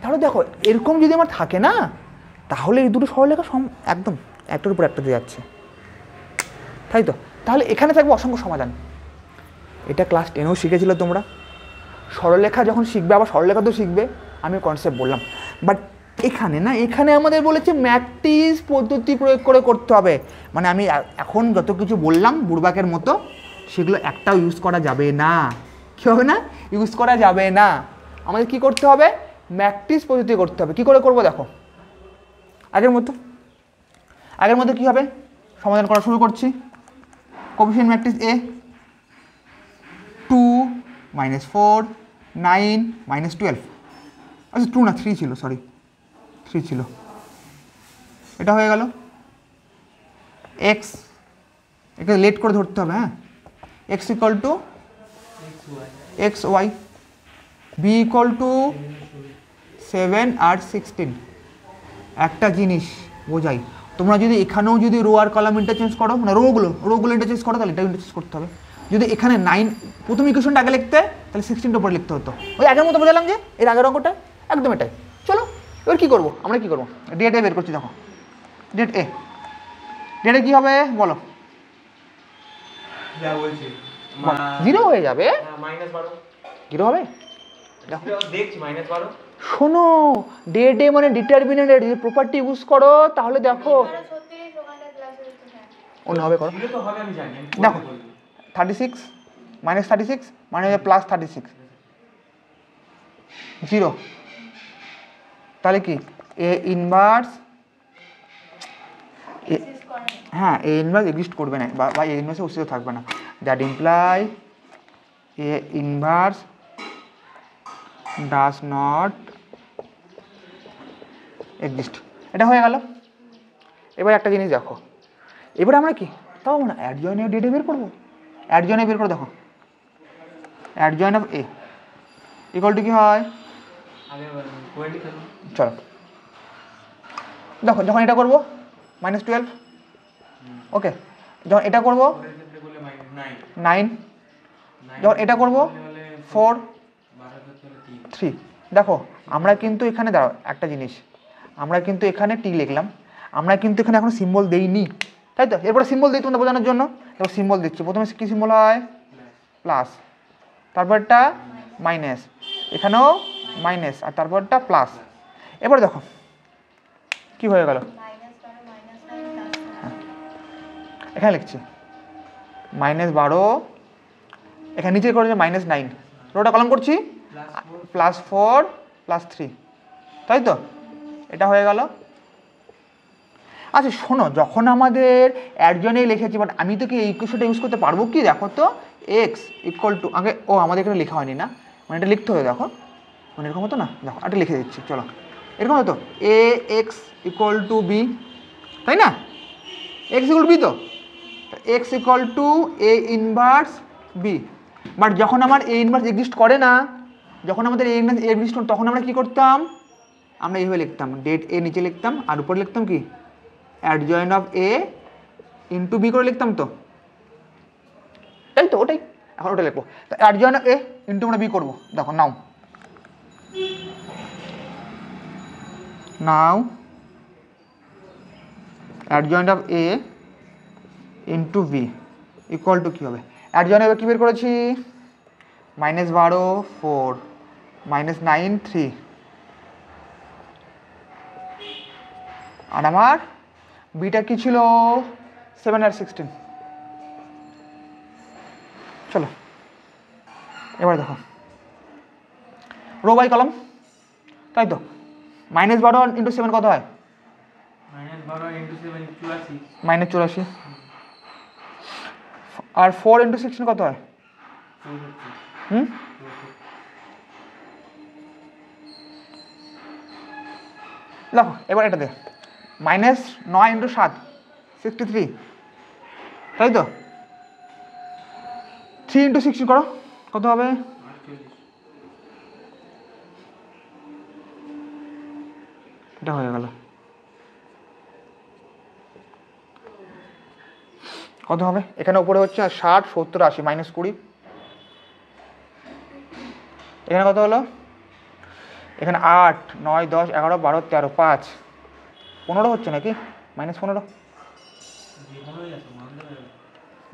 তাহলে দেখো এরকম যদি আমার থাকে না, তাহলে এই দুটো সরলরেখা একদম একটার উপর একটা দিয়ে যাচ্ছে, তাই তো? তাহলে এখানে থাকবে অসংখ্য সমাধান। এটা ক্লাস 10-এও শিখেছিল তোমরা। সরলরেখা যখন শিখবে আবার সরলরেখা তো শিখবে, আমি কনসেপ্ট বললাম। বাট এখানে না, এখানে আমাদের বলেছে ম্যাট্রিক্স পদ্ধতি প্রয়োগ করে করতে হবে। মানে আমি এখন যত কিছু বললাম বুড়বাকের মতো, সেগুলো একটাও ইউজ করা যাবে না। কী হবে না? ইউজ করা যাবে না। আমাদের কি করতে হবে? ম্যাট্রিক্স পদ্ধতি করতে হবে। কি করে করবো দেখো, আগের মতো কি হবে? সমাধান করা শুরু করছি। কোএফিসিয়েন্ট ম্যাট্রিক্স এ 2 -4 9 -12, আচ্ছা 2 না 3 ছিল, সরি 3 ছিল। এটা হয়ে গেল। এক্স, এটা লেট করে ধরতে হবে। হ্যাঁ, X equal to X Y, B equal to 7 আর 16। একটা জিনিস বোঝাই, তোমরা যদি এখানেও যদি রো আর কলাম ইন্টারচেঞ্জ করো, মানে রোগুলো ইন্টারচেঞ্জ করো, তাহলে এটাও ইন্টারচেঞ্জ করতে হবে। যদি এখানে 9 প্রথম ইকুয়েশনটা আগে লিখতে, তাহলে 16টা পরে লিখতে হতো। ওই আগের মতো বোঝালাম যে এর আগের অঙ্কটা একদম এটাই। চলো এবার কী করবো, আমরা কী করবো? ডেট এ বের করছি। দেখো ডেট এ, ডেটে কী হবে বলো? 0 হয়ে যাবে। 0 হবে। শোনো, ডেট এ মানে ডিটারমিনেন্টের যদি প্রপার্টি ইউজ করো তাহলে দেখো অন্যভাবে করো। দেখো 36 -36 মানে +36, 0। তাহলে কি এ ইনভার্স, হ্যাঁ এ ইনভার্স এক্সিস্ট করবে না, বা এ ইনভার্সে অস্তিত্ব থাকবে না। That imply A inverse does not exist. এটা হয়ে গেল। এবার একটা জিনিস দেখো, এবার আমরা কি তাও না অ্যাডজয়েন্ট এ ডেটে বের করবো। অ্যাডজয়েন্ট এ বের করে দেখো, adjoint of A equal to কি হয়? চলো দেখো, যখন এটা করবো -12, ওকে। যখন এটা করবো 9, যখন এটা করবো 4 3। দেখো আমরা কিন্তু এখানে দাঁড়াও একটা জিনিস, আমরা কিন্তু এখানে টি লিখলাম, আমরা কিন্তু এখানে এখন সিম্বল দেইনি, তাই তো? এরপরে সিম্বল দিই তোমাদের বোঝানোর জন্য। এবার সিম্বল দিচ্ছি। প্রথমে কী সিম্বল হয়? প্লাস, তারপরটা মাইনাস, এখানেও মাইনাস, আর তারপরটা প্লাস। এবার দেখো কি হয়ে গেল, এখানে লিখছি -12, এখানে নিচে করেছে -9, রোটা কলম করছি +4 +3, তাই তো? এটা হয়ে গেল। আচ্ছা শোনো, যখন আমাদের অ্যাডজয়েন্টে লিখেছি, বাট আমি তো কি এই ইকুয়েশনটা ইউজ করতে পারবো কি? দেখো তো এক্স ইকুয়াল টু, আগে ও আমাদের এখানে লেখা হয়নি না, মানে এটা লিখতে হবে। দেখো মানে এরকম হতো না, দেখো এটা লিখে দিচ্ছি। চলো এরকম হতো A X equal to B, তাই না? এক্স ইকুয়াল বি, তো X equal to A inverse B. But যখন আমার এ ইনভার্স এক্সিস্ট করে না, যখন আমাদের এ ইনভার্স এক্সিস্ট করে, তখন আমরা কী করতাম? আমরা এইভাবে লিখতাম, ডেট এ নিচে লিখতাম, আর উপরে লিখতাম কি adjoint of A into B করে লিখতাম, তো তাই তো? ওটাই এখন ওটা লিখবো। তো অ্যাডজয়েন্ট অফ এ ইন্টু আমরা বি করবো। দেখো now adjoint of A into B equal to কী হবে? অ্যাডজয়েন্ট অফ এ কী বের করেছি? -12 4 -9 3, আর আমার বিটা কি ছিল? 7 আর 16। চলো এবার দেখো রো বাই কলম, তাই তো? -12 ইন্টু 7 কত হয়? -84। আর 4 ইন্টু 16 কত হয়? দেখো এবার এটা দে, -9 ইন্টু 7 63, তাই তো? 3 ইন্টু 16 করো, কত হবে? এটা হয়ে গেল। কত হবে? এখানে উপরে হচ্ছে 60 70 80 -20, এখানে কত হলো? এখানে 8 9 10 11 12 13 5, 15 হচ্ছে নাকি, -15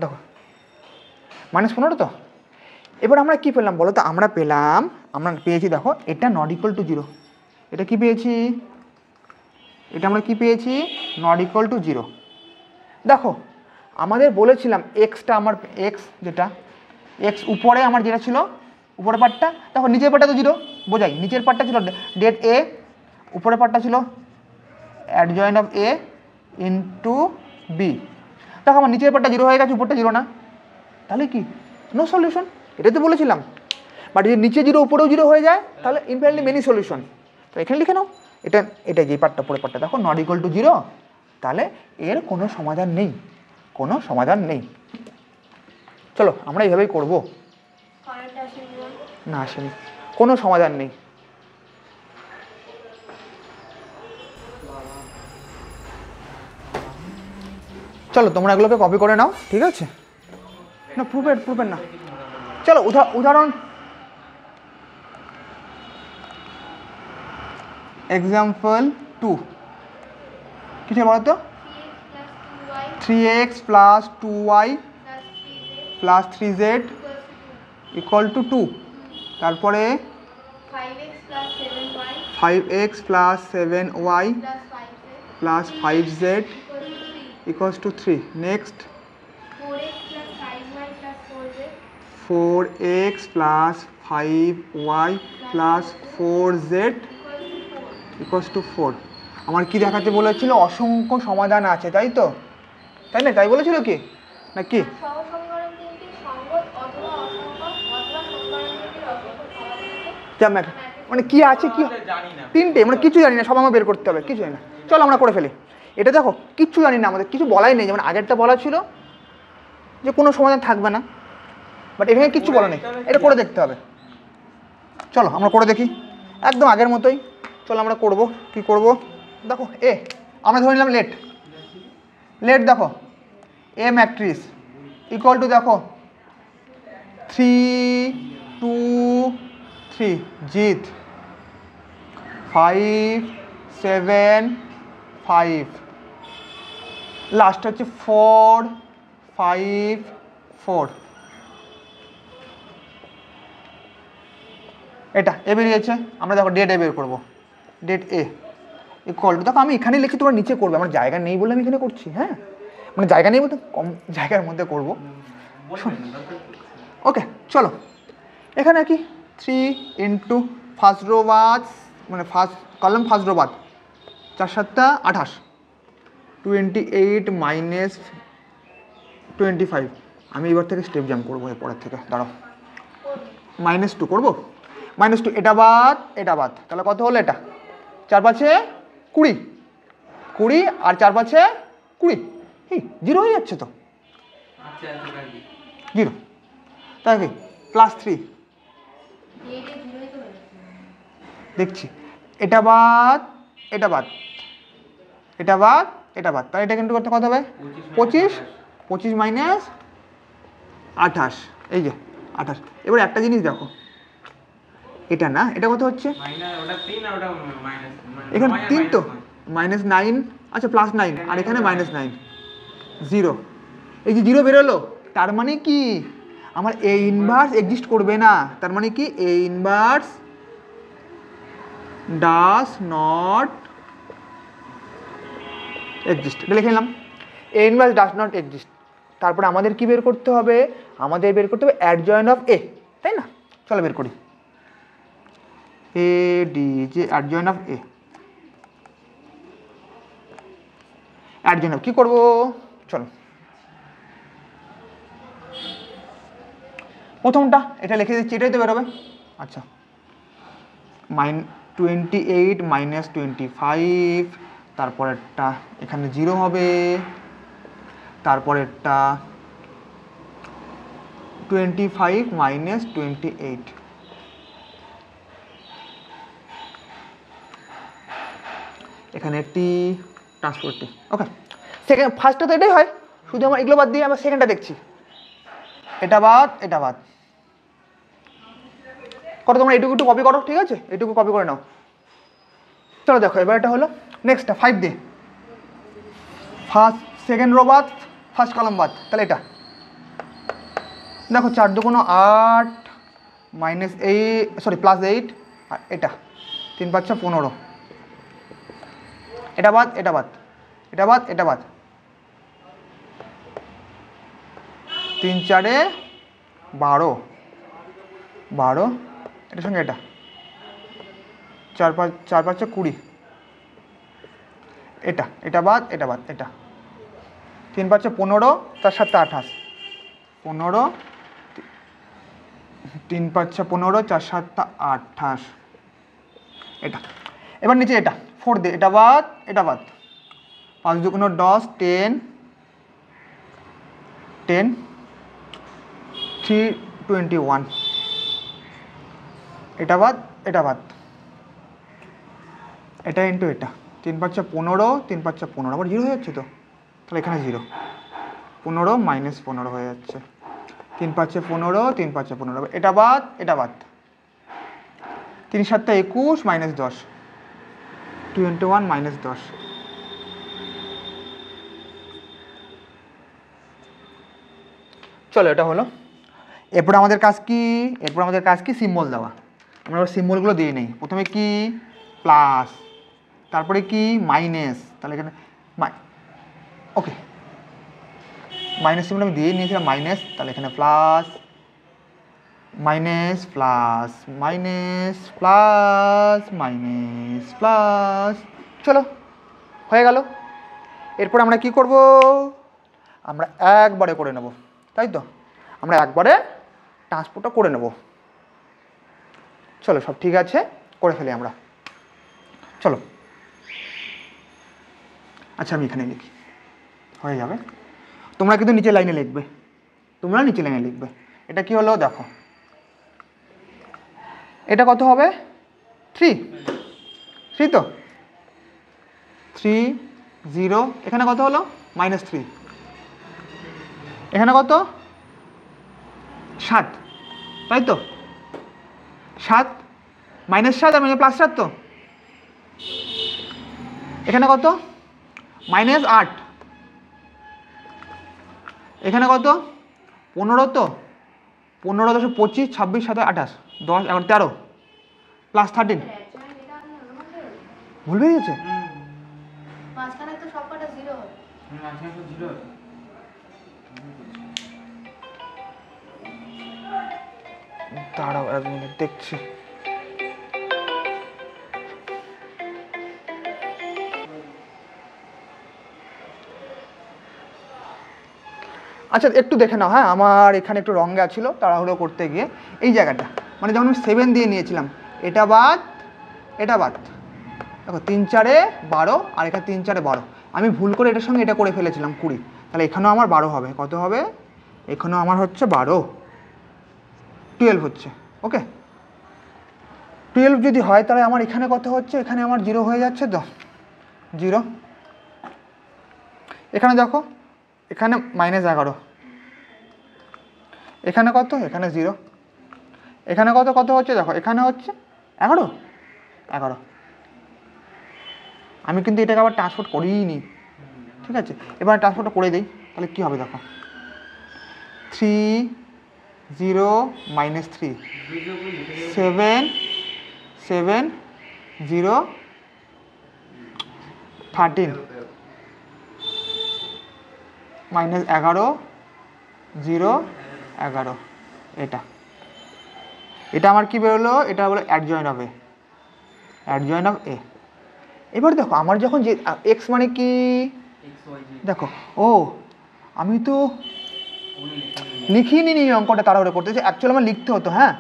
দেখো, -15 তো। এবার আমরা কি পেলাম বলো তো, আমরা পেয়েছি দেখো এটা নট ইকুয়াল টু 0, এটা কি পেয়েছি, এটা আমরা কি পেয়েছি, নট ইকুয়াল টু 0। দেখো আমাদের বলেছিলাম এক্সটা আমার যেটা এক্স উপরে আমার যেটা ছিল উপরের পার্টটা, দেখো নিচের পার্টটা তো 0, বোঝাই নিচের পার্টটা ছিল ডেট এ, উপরের পার্টটা ছিল adjoint of A into B. দেখো আমার নিচের পার্টটা 0 হয়ে গেছে, উপরটা 0 না, তাহলে কি নো সলিউশন, এটাই তো বলেছিলাম। বাট যদি নিচে 0 উপরেও 0 হয়ে যায় তাহলে ইনফিনিটলি মেনি সলিউশন। তো এখানে লিখে নাও এটা যে পার্টটা পরের পার্টটা দেখো নট ইকুয়াল টু 0, তাহলে এর কোনো সমাধান নেই, কোনো সমাধান নেই। চলো আমরা এইভাবেই করবো। না আসেনি, কোনো সমাধান নেই। চলো তোমরা এগুলোকে কপি করে নাও, ঠিক আছে, না প্রুফের না। চলো উদাহরণ এক্সাম্পল 2 কিছু বলো তো, 3x plus 2y plus 3z equal to 2, তারপরে 5x plus 7y plus 5z equals to 3, next 4x plus 5y plus 4z equals to 4। আমার কি দেখাতে বলেছিল, অসংখ্য সমাধান আছে, তাই তো, তাই না, তাই বলেছিল কি না কি, মানে কি আছে কি তিনটে, মানে কিছু জানি না, সব আমার বের করতে হবে, কিছু জানি না। চলো আমরা করে ফেলি। এটা দেখো কিচ্ছু জানি না, আমাদের কিছু বলাই নেই, যেমন আগেরটা বলা ছিল যে কোনো সমাধান থাকবে না, বাট এখানে কিচ্ছু বলা নেই, এটা করে দেখতে হবে। চলো আমরা করে দেখি একদম আগের মতোই। চলো আমরা করব, কি করব দেখো, আমরা ধরে নিলাম লেট দেখো এ ম্যাট্রিক্স ইকুয়াল টু দেখো 3 2 3 জিত 5 7 5, লাস্ট হচ্ছে 4 5 4, এটা এ বেরিয়েছে। আমরা দেখো ডেট এ বের করবো, ডেট এ ইকুয়াল টু দেখো আমি এখানে লিখছি, তোমরা নিচে করবে, আমার জায়গা নেই বলে আমি এখানে করছি, হ্যাঁ মানে জায়গা নেই বলতে কম জায়গার মধ্যে করবো। ওকে চলো এখানে কি 3 ইন্টু ফার্স্ট রো বাদ, মানে ফার্স্ট কলাম ফার্স্ট রো বাদ, 4 7 28, 28 মাইনাস 25। আমি এবার থেকে স্টেপ জাম্প করবো, এরপরের থেকে দাঁড়াও, -2 করবো, -2 এটা বাদ, তাহলে কত হলো, এটা 4 5 20, 20 আর 4 5 20, 0 হয়ে যাচ্ছে তো, 0, তাই কি +3 দেখছি, এটা বাদ তাহলে এটা কিন্তু করতে কত হবে, 25 মাইনাস 28, এই যে 28। এবার একটা জিনিস দেখো, এটা না, এটা কত হচ্ছে, এখানে 3 তো, -9, আচ্ছা +9, আর এখানে -9, 0, এই যে 0 বেরোলো, তার মানে কি আমার এ ইনভার্স এক্সিস্ট করবে না, তার মানে কি A inverse does not exist, এটা লিখে নিলাম, A inverse does not exist. তারপরে আমাদের কি বের করতে হবে, আমাদের বের করতে হবে অ্যাডজয়েন্ট অফ এ, তাই না, চলো বের করি, এ ডি যে adjoint of A, adjoint of কি করবো, চলো প্রথমটা এটা লিখে দিচ্ছি, এটাই তো বেরোবে। আচ্ছা 28 মাইনাস 25, তারপরেরটা এখানে 0 হবে, তারপরেরটা 25 মাইনাস 28, এখানে টি ট্রান্সপোর্ট টি। ওকে সেকেন্ড ফার্স্টটা তো এটাই হয়, শুধু আমার এগুলো বাদ দিয়ে আমরা সেকেন্ডটা দেখছি, এটা বাদ করো, তোমরা এটুকু কপি করো, ঠিক আছে, এটুকু কপি করে নাও। চলো দেখো এবার এটা হলো, নেক্সটটা 5 দিয়ে ফার্স্ট সেকেন্ড রো বাদ, ফার্স্ট কলাম বাদ, তাহলে এটা দেখো 4 দুগুণ 8 মাইনাস প্লাস 8, আর এটা 3 5 15, এটা বাদ, এটা বাদ, এটা বাদ, এটা বাদ, 3 4 12 12, এটার সঙ্গে এটা 4 5 20, এটা এটা বাদ, এটা বাদ, এটা 3 5 15, 4 7 28, 15, 3 5 15, 4 7 28, এটা। এবার নিচে এটা 4 দিয়ে, এটা বাদ, এটা বাদ, 5 দুগুণ 10, 10 10, 3 21, এটা বাদ, এটা বাদ, এটা ইন্টু এটা 3 5 15, 3 5 15, আবার 0 হয়ে যাচ্ছে তো, তাহলে এখানে 0, 15 মাইনাস 15 হয়ে যাচ্ছে, 3 5 15, 3 5 15, এটা বাদ, এটা বাদ, 3 7 21 মাইনাস 10, 21 মাইনাস 10, চলো এটা হলো। এরপর আমাদের কাজ কি, এরপর আমাদের কাজ কি, সিম্বল দেওয়া। আমরা সিম্বলগুলো দিয়ে নেই। প্রথমে কি প্লাস, তারপরে কি মাইনাস, তাহলে এখানে ওকে মাইনাস সিম্বল আমি দিয়ে নিয়েছিলাম মাইনাস, তাহলে এখানে plus minus plus minus plus minus plus, চলো হয়ে গেল। এরপর আমরা কি করব, আমরা একবারে করে নেব, তাই তো, আমরা একবারে ট্রান্সপোর্টটা করে নেব। চলো সব ঠিক আছে, করে ফেলি আমরা, চলো। আচ্ছা আমি এখানে লিখি, হয়ে যাবে। তোমরা কিন্তু নিচে লাইনে লিখবে, তোমরা নিচে লাইনে লিখবে। এটা কি হলো দেখো, এটা কত হবে 3 3 তো 3 0, এখানে কত হলো -3, এখানে কত 7, তাই তো 7 -7 আর +7 তো, এখানে কত -8, এখানে কত 15 তো, 15 10 25, 26 7 28, 10 11 13 প্লাস 13, ভুল হয়ে গেছে, মাঝখানে তো সবকটা 0 হবে, মাঝখানে তো 0 হবে। দাঁড়াও 1 মিনিট দেখছি। আচ্ছা একটু দেখে নাও, হ্যাঁ আমার এখানে একটু রঙ গেছিলো তাড়াহুড়ো করতে গিয়ে, এই জায়গাটা মানে যখন আমি 7 দিয়ে নিয়েছিলাম, এটা বাদ, এটা বাদ, দেখো 3 4 12, আর এখানে 3 4 12, আমি ভুল করে এটার সঙ্গে এটা করে ফেলেছিলাম 20, তাহলে এখানেও আমার 12 হবে, কত হবে, এখানেও আমার হচ্ছে 12 12 হচ্ছে, ওকে 12 যদি হয় তাহলে আমার এখানে কত হচ্ছে, এখানে আমার 0 হয়ে যাচ্ছে তো 0, এখানে দেখো এখানে -11, এখানে কত, এখানে 0, এখানে কত কত হচ্ছে দেখো, এখানে হচ্ছে 11 11, আমি কিন্তু এটাকে আবার ট্রান্সপোর্ট করিনি, ঠিক আছে। এবার ট্রান্সপোর্টটা করে দিই, তাহলে কী হবে দেখো 3 0 -3 7 7 0 13 -11 0 11, এটা এটা আমার কি বেরোলো, এটা হলো অ্যাডজয়েন্ট হবে, অ্যাডজয়েন্ট অফ এ। এবার দেখো আমার যখন যে এক্স মানে কি দেখো, ও আমি তো লিখিনি নি অঙ্কটা তাড়াহুড়ো করতেছি, অ্যাকচুয়ালি আমার লিখতে হতো, হ্যাঁ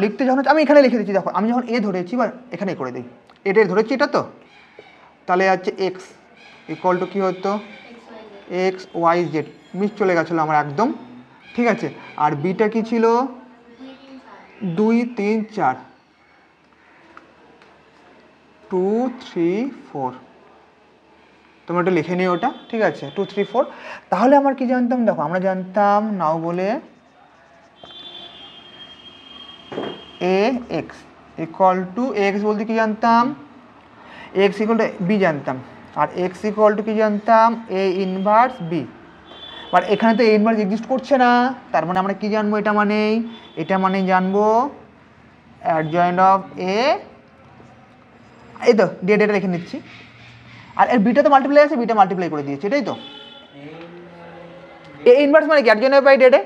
লিখতে যখন আমি এখানে লিখে দিচ্ছি, দেখো আমি যখন এ ধরেছি বা এখানে করে দিই, এটা ধরেছি এটা তো, তাহলে হচ্ছে এক্স ইকুয়াল টু কী হতো এক্স ওয়াই জেড, মিস চলে গেছিলো আমার একদম, ঠিক আছে। আর বিটা কি ছিল 2 3 4 2 3 4, তোমরা একটু লিখে নিও ওটা, ঠিক আছে 2 3 4। তাহলে আমার কি জানতাম দেখো, আমরা জানতাম নাও বলে এ এক্স ইকুয়াল টু, এক্স বলতে কি জানতাম, এক্স ইকুয়াল টু বি জানতাম, আর এক্স ইকুয়াল টু কি জানতাম এ ইনভার্স বি, বাট এখানে তো এ ইনভার্স এক্সিস্ট করছে না, তার মানে আমরা কি জানবো, এটা মানে জানবো অ্যাডজয়েন্ট অফ এ, এই তো ডেটা রেখে নিচ্ছি, আর এর বিটা তো মাল্টিপ্লাই আছে, বিটা মাল্টিপ্লাই করে দিয়েছে, এটাই তো এ ইনভার্স মানে কি অ্যাডজয়েন্ট বাই ডেটে,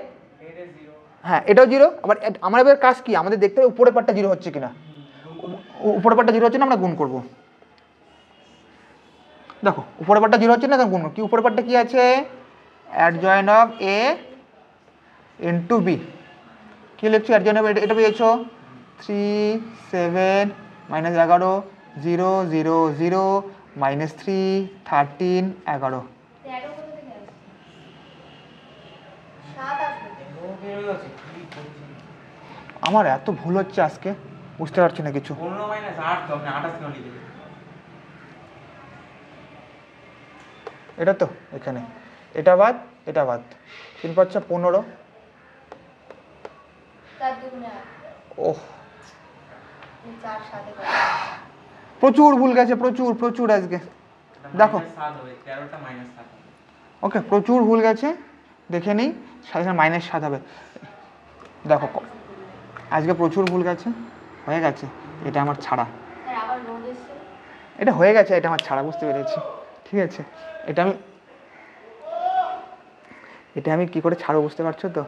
হ্যাঁ এটাও জিরো। আবার আমার এবার কাজ কি, আমাদের দেখতে হবে উপরের পার্টটা জিরো হচ্ছে কিনা, উপরের পার্টটা জিরো হচ্ছে না, আমরা গুণ করবো। দেখো উপরের পার্টটা জিরো হচ্ছে না, তখন গুণ কি, উপরের পার্টটা কি আছে, adjoint of A into B, কী লিখছো অ্যাডজয়েন্ট অফ এটা পেয়েছো 3 7 -11 0 0 0 -3 13 11। আমার এত ভুল হচ্ছে আজকে, বুঝতে পারছি না কিছু। এটা তো এখানে এটা বাদ 3 5 15। ওহ প্রচুর ভুল গেছে, প্রচুর আজকে, দেখো ওকে প্রচুর ভুল গেছে, দেখে নিই, সাথে -7 হবে, দেখো আজকে প্রচুর ভুল গেছে, হয়ে গেছে, এটা আমার ছাড়া, এটা হয়ে গেছে, এটা আমার ছাড়া, বুঝতে পেরেছি, ঠিক আছে, এটা আমি কি করে ছাড়ো বুঝতে পারছো তো,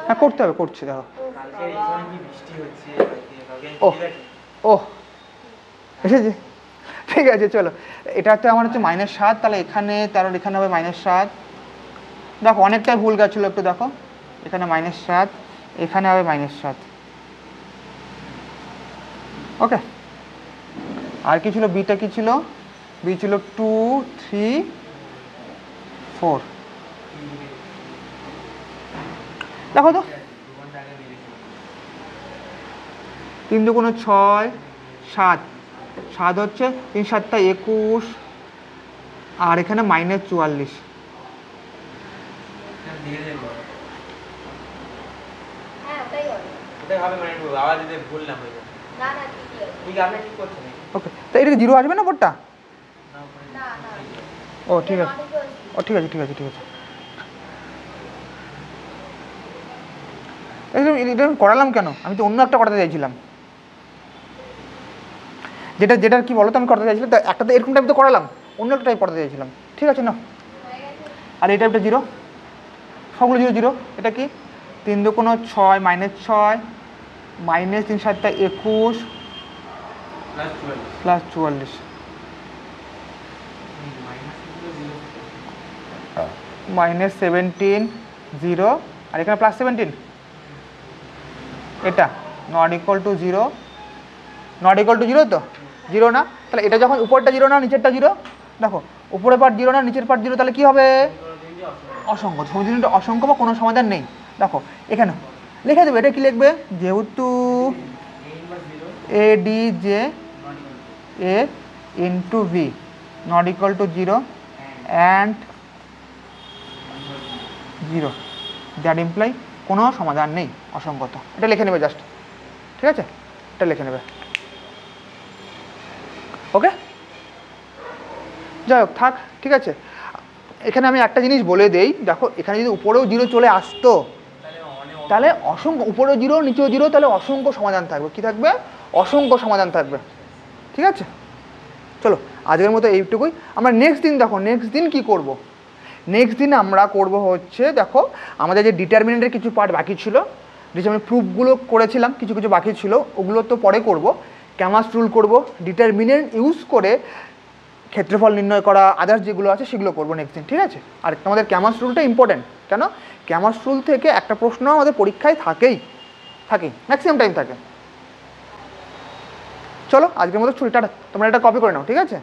হ্যাঁ করতে হবে, করছি দেখো, ওহ এসেছে, ঠিক আছে চলো, এটাতে আমার হচ্ছে -7, তাহলে এখানে 13 এখানে হবে -7, দেখো অনেকটাই ভুল গেছিলো, একটু দেখো এখানে -7, এখানে হবে -7, ওকে। আর কি ছিল, বিটা কি ছিল, বি ছিল 2 3 4, দেখো তো 3 2 6 7, 7 হচ্ছে 3 7 21, আর এখানে -44, ওকে, তো এটা জিরো আসবে না বোর্ডটা, ও ঠিক আছে, ঠিক আছে এটা আমি করালাম কেন, আমি তো অন্য একটা করাতে চাইছিলাম, যেটা কি বলো তো, আমি করতে চাইছিলাম, একটা তো এরকম টাইপ তো করালাম, অন্য একটা টাইপ করতে চাইছিলাম, ঠিক আছে না, আর এই টাইপটা জিরো, সবগুলো 0 0, এটা কি 3 2 6 -6 -3 7 21 +44, -17 0, আর এখানে +17, এটা not equal to 0, not equal to 0 তো, 0 না, তাহলে এটা যখন উপরটা 0 না নিচেরটা 0, দেখো উপরের পার্ট 0 না নিচের পার্ট 0, তাহলে কি হবে, অসংখ্য, সমীকরণটা অসংখ্য বা কোনো সমাধান নেই, দেখো এখানে লিখে দেবে, এটা কি লিখবে, যেহেতু A D J A into V naught equal to 0 and 0, that imply কোনো সমাধান নেই, অসংগত, এটা লিখে নেবে জাস্ট, ঠিক আছে, এটা লিখে নেবে, ওকে, যাই হোক থাক, ঠিক আছে। এখানে আমি একটা জিনিস বলে দেই, দেখো এখানে যদি উপরেও 0 চলে আসতো, তাহলে অসংখ্য, উপরেও 0 নিচেও 0, তাহলে অসংখ্য সমাধান থাকবে, কি থাকবে, অসংখ্য সমাধান থাকবে, ঠিক আছে। চলো আজকের মতো এইটুকুই, আমরা নেক্সট দিন, দেখো নেক্সট দিন কি করব, নেক্সট দিন আমরা করব হচ্ছে, দেখো আমাদের যে ডিটারমিনেন্টের কিছু পার্ট বাকি ছিল, যে আমি প্রুফগুলো করেছিলাম, কিছু বাকি ছিল, ওগুলো তো পরে করব, ক্যামাস রুল করব, ডিটারমিনেন্ট ইউজ করে ক্ষেত্রফল নির্ণয় করা, আদার্স যেগুলো আছে সেগুলো করবো নেক্সট দিন, ঠিক আছে। আর আমাদের ক্যামাস রুলটা ইম্পর্টেন্ট, কেন ক্যামাস রুল থেকে একটা প্রশ্ন আমাদের পরীক্ষায় থাকেই ম্যাক্সিমাম টাইম থাকে। চলো আজকের মতো ছুটিটা তোমরা এটা কপি করে নাও, ঠিক আছে।